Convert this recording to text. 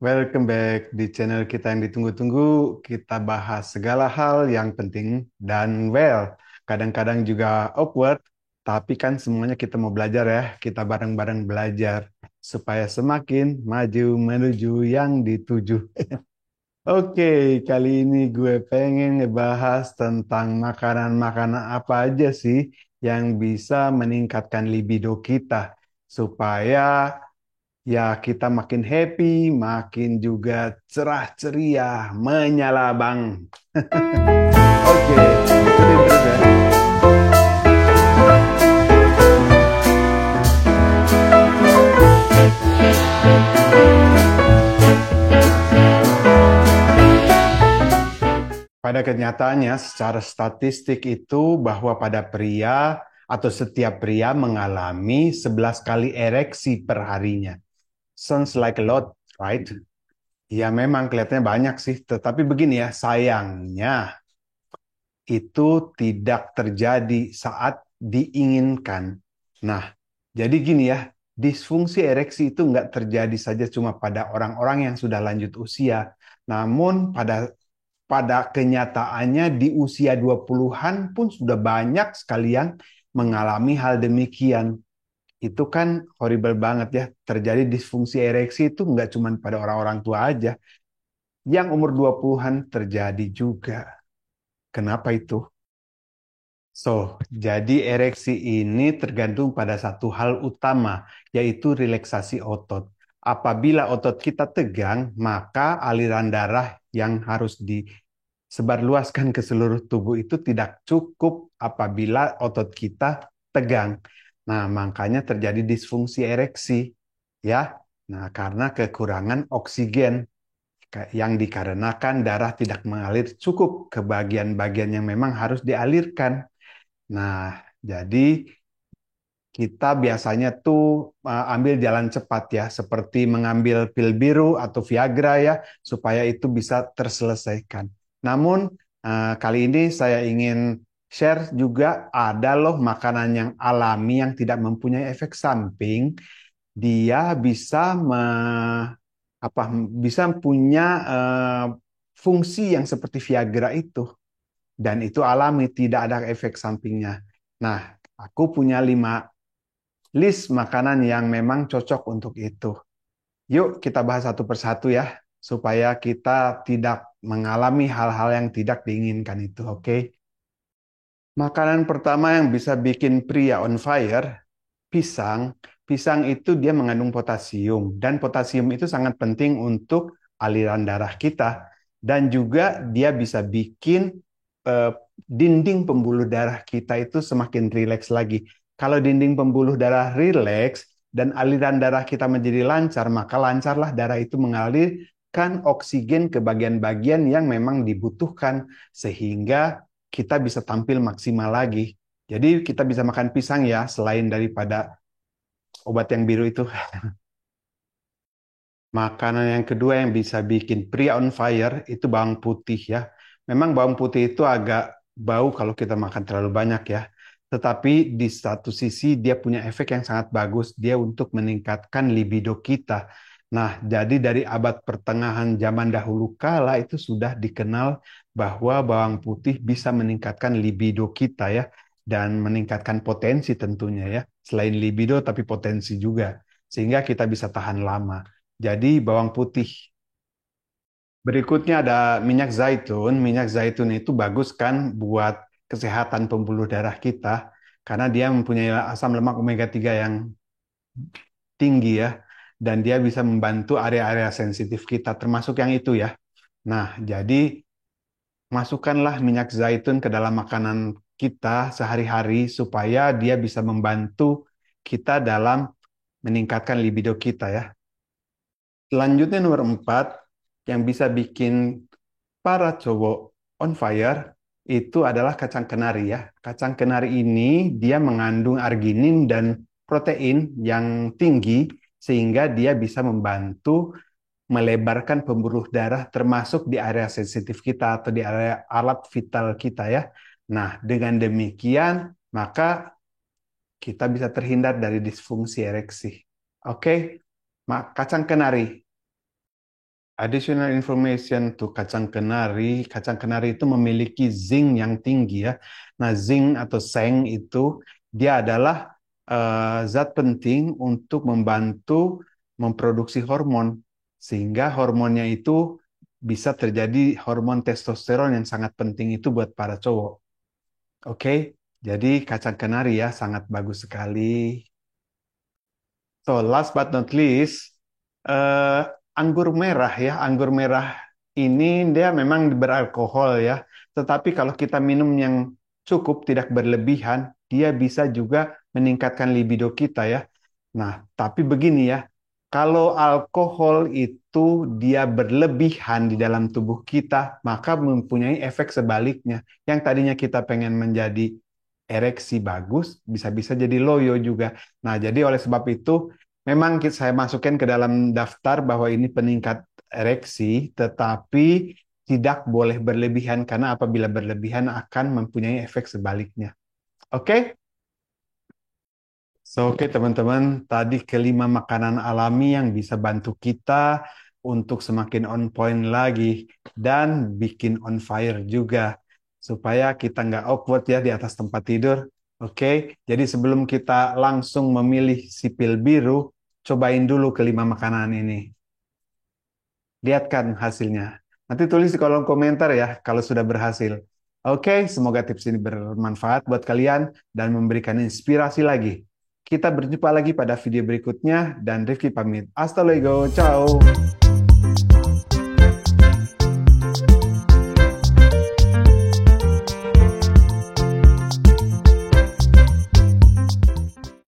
Welcome back di channel kita yang ditunggu-tunggu. Kita bahas segala hal yang penting dan kadang-kadang juga awkward, tapi kan semuanya kita mau belajar ya. Kita bareng-bareng belajar supaya semakin maju menuju yang dituju. Oke, kali ini gue pengen ngebahas tentang makanan-makanan apa aja sih yang bisa meningkatkan libido kita supaya ya, kita makin happy, makin juga cerah ceria, menyala bang. Oke, ikutin terus ya. Pada kenyataannya, secara statistik itu bahwa pada pria atau setiap pria mengalami 11 kali ereksi per harinya. Sounds like a lot, right? Ya memang kelihatannya banyak sih, tetapi begini ya, sayangnya itu tidak terjadi saat diinginkan. Nah, jadi gini ya, disfungsi ereksi itu nggak terjadi saja cuma pada orang-orang yang sudah lanjut usia, namun pada kenyataannya di usia 20-an pun sudah banyak sekali yang mengalami hal demikian. Itu kan horrible banget ya, terjadi disfungsi ereksi itu nggak cuma pada orang-orang tua aja, yang umur 20-an terjadi juga. Kenapa itu? Jadi ereksi ini tergantung pada satu hal utama, yaitu relaksasi otot. Apabila otot kita tegang, maka aliran darah yang harus disebarluaskan ke seluruh tubuh itu tidak cukup apabila otot kita tegang. Nah, makanya terjadi disfungsi ereksi, ya. Nah, karena kekurangan oksigen yang dikarenakan darah tidak mengalir cukup ke bagian-bagian yang memang harus dialirkan. Nah, jadi kita biasanya tuh ambil jalan cepat ya, seperti mengambil pil biru atau Viagra ya, supaya itu bisa terselesaikan. Namun kali ini saya ingin share juga ada loh makanan yang alami yang tidak mempunyai efek samping. Dia bisa apa bisa punya fungsi yang seperti Viagra itu dan itu alami, tidak ada efek sampingnya. Nah, aku punya 5 list makanan yang memang cocok untuk itu. Yuk kita bahas satu persatu ya, supaya kita tidak mengalami hal-hal yang tidak diinginkan itu, oke? Makanan pertama yang bisa bikin pria on fire, pisang. Pisang itu dia mengandung potasium, dan potasium itu sangat penting untuk aliran darah kita. Dan juga dia bisa bikin eh, dinding pembuluh darah kita itu semakin rileks lagi. Kalau dinding pembuluh darah rileks dan aliran darah kita menjadi lancar, maka lancarlah darah itu mengalirkan oksigen ke bagian-bagian yang memang dibutuhkan sehingga kita bisa tampil maksimal lagi. Jadi kita bisa makan pisang ya selain daripada obat yang biru itu. Makanan yang kedua yang bisa bikin pria on fire itu bawang putih ya. Memang bawang putih itu agak bau kalau kita makan terlalu banyak ya. Tetapi di satu sisi dia punya efek yang sangat bagus. Dia untuk meningkatkan libido kita. Nah, jadi dari abad pertengahan zaman dahulu kala itu sudah dikenal bahwa bawang putih bisa meningkatkan libido kita ya. Dan meningkatkan potensi tentunya ya. Selain libido tapi potensi juga. Sehingga kita bisa tahan lama. Jadi bawang putih. Berikutnya ada minyak zaitun. Minyak zaitun itu bagus kan buat kesehatan pembuluh darah kita karena dia mempunyai asam lemak omega 3 yang tinggi ya dan dia bisa membantu area-area sensitif kita termasuk yang itu ya. Nah, jadi masukkanlah minyak zaitun ke dalam makanan kita sehari-hari supaya dia bisa membantu kita dalam meningkatkan libido kita ya. Selanjutnya nomor 4, yang bisa bikin para cowok on fire itu adalah kacang kenari ya. Kacang kenari ini dia mengandung arginin dan protein yang tinggi sehingga dia bisa membantu melebarkan pembuluh darah termasuk di area sensitif kita atau di area alat vital kita ya. Nah, dengan demikian maka kita bisa terhindar dari disfungsi ereksi. Oke, kacang kenari. Additional information tuh kacang kenari. Kacang kenari itu memiliki zinc yang tinggi ya. Nah, zinc atau seng itu dia adalah zat penting untuk membantu memproduksi hormon. Sehingga hormonnya itu bisa terjadi hormon testosteron yang sangat penting itu buat para cowok. Oke, jadi kacang kenari ya sangat bagus sekali. So, last but not least, eh, anggur merah ya. Anggur merah ini dia memang beralkohol ya. Tetapi kalau kita minum yang cukup, tidak berlebihan, dia bisa juga meningkatkan libido kita ya. Nah, tapi begini ya, kalau alkohol itu dia berlebihan di dalam tubuh kita, maka mempunyai efek sebaliknya. Yang tadinya kita pengen menjadi ereksi bagus, bisa-bisa jadi loyo juga. Nah, jadi oleh sebab itu, memang saya masukkan ke dalam daftar bahwa ini peningkat ereksi, tetapi tidak boleh berlebihan, karena apabila berlebihan akan mempunyai efek sebaliknya. Oke? So, oke teman-teman, tadi kelima makanan alami yang bisa bantu kita untuk semakin on point lagi dan bikin on fire juga supaya kita nggak awkward ya di atas tempat tidur. Oke, jadi sebelum kita langsung memilih si pil biru, cobain dulu kelima makanan ini. Lihat kan hasilnya. Nanti tulis di kolom komentar ya kalau sudah berhasil. Oke, semoga tips ini bermanfaat buat kalian dan memberikan inspirasi lagi. Kita berjumpa lagi pada video berikutnya dan Rifki pamit. Hasta luego, ciao.